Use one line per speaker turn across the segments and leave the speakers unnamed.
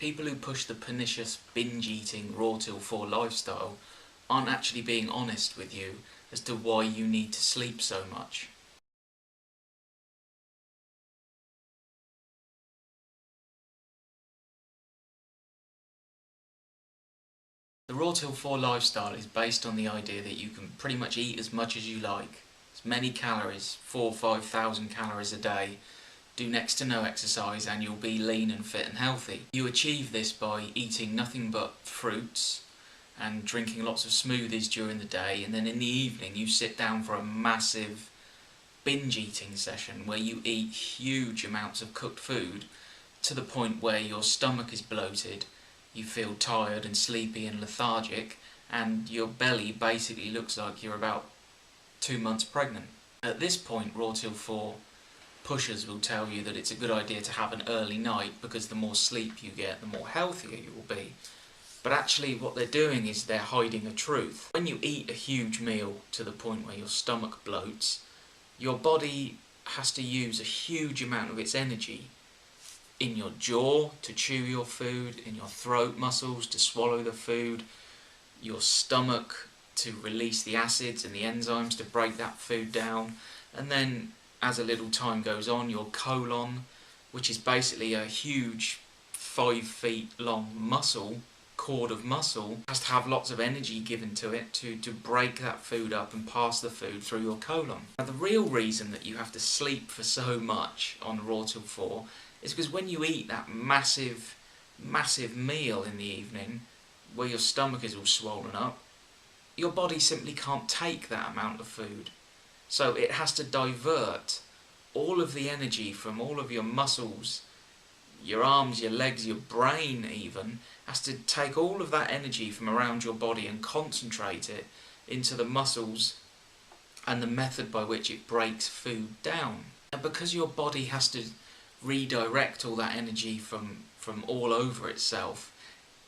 People who push the pernicious binge-eating raw till 4 lifestyle aren't actually being honest with you as to why you need to sleep so much. The raw till 4 lifestyle is based on the idea that you can pretty much eat as much as you like, as many calories, 4,000 or 5,000 calories a day, do next to no exercise, and you'll be lean and fit and healthy. You achieve this by eating nothing but fruits and drinking lots of smoothies during the day, and then in the evening you sit down for a massive binge eating session where you eat huge amounts of cooked food to the point where your stomach is bloated, you feel tired and sleepy and lethargic, and your belly basically looks like you're about 2 months pregnant. At this point, raw till 4 pushers will tell you that it's a good idea to have an early night because the more sleep you get, the more healthier you will be. But actually what they're doing is they're hiding a truth. When you eat a huge meal to the point where your stomach bloats, your body has to use a huge amount of its energy in your jaw to chew your food, in your throat muscles to swallow the food, your stomach to release the acids and the enzymes to break that food down, and then as a little time goes on, your colon, which is basically a huge 5 feet long cord of muscle, has to have lots of energy given to it to break that food up and pass the food through your colon. Now the real reason that you have to sleep for so much on raw till 4 is because when you eat that massive meal in the evening, where your stomach is all swollen up, your body simply can't take that amount of food. So it has to divert all of the energy from all of your muscles, your arms, your legs, your brain even, has to take all of that energy from around your body and concentrate it into the muscles and the method by which it breaks food down. And because your body has to redirect all that energy from all over itself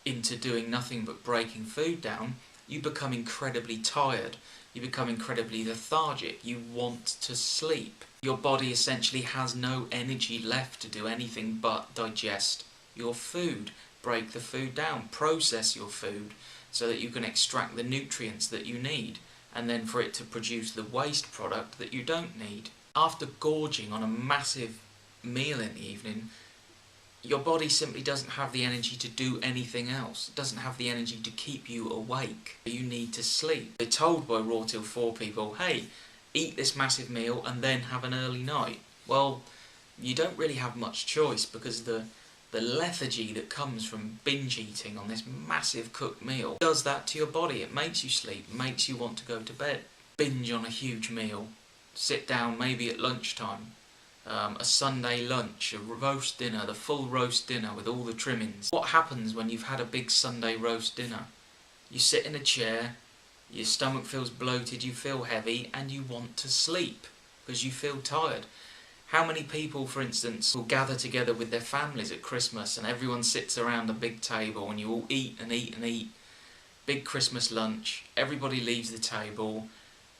into doing nothing but breaking food down, you become incredibly tired. You become incredibly lethargic. You want to sleep. Your body essentially has no energy left to do anything but digest your food, break the food down, process your food so that you can extract the nutrients that you need, and then for it to produce the waste product that you don't need. After gorging on a massive meal in the evening, your body simply doesn't have the energy to do anything else. It doesn't have the energy to keep you awake. You need to sleep. They're told by raw till 4 people, hey, eat this massive meal and then have an early night. Well, you don't really have much choice because the lethargy that comes from binge eating on this massive cooked meal does that to your body. It makes you sleep, makes you want to go to bed. Binge on a huge meal. Sit down maybe at lunchtime. A Sunday lunch, a roast dinner, the full roast dinner with all the trimmings. What happens when you've had a big Sunday roast dinner? You sit in a chair, your stomach feels bloated, you feel heavy, and you want to sleep because you feel tired. How many people, for instance, will gather together with their families at Christmas and everyone sits around a big table and you all eat and eat and eat? Big Christmas lunch, everybody leaves the table,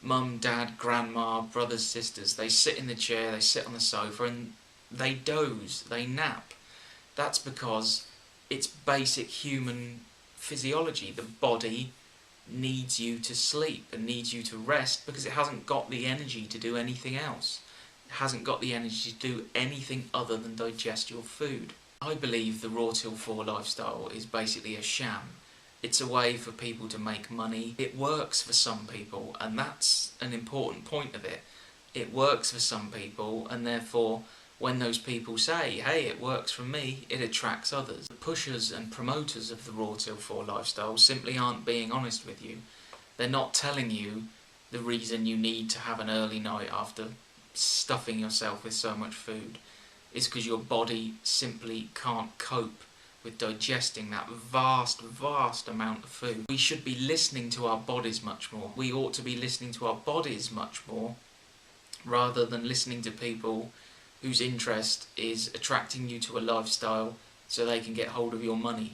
mum, dad, grandma, brothers, sisters, they sit in the chair, they sit on the sofa and they doze, they nap. That's because it's basic human physiology. The body needs you to sleep and needs you to rest because it hasn't got the energy to do anything else. It hasn't got the energy to do anything other than digest your food. I believe the raw till 4 lifestyle is basically a sham. It's a way for people to make money. It works for some people, and that's an important point of it. It works for some people, and therefore when those people say, hey, it works for me, it attracts others. The pushers and promoters of the raw till 4 lifestyle simply aren't being honest with you. They're not telling you the reason you need to have an early night after stuffing yourself with so much food is because your body simply can't cope with digesting that vast amount of food. We should be listening to our bodies much more. We ought to be listening to our bodies much more rather than listening to people whose interest is attracting you to a lifestyle so they can get hold of your money.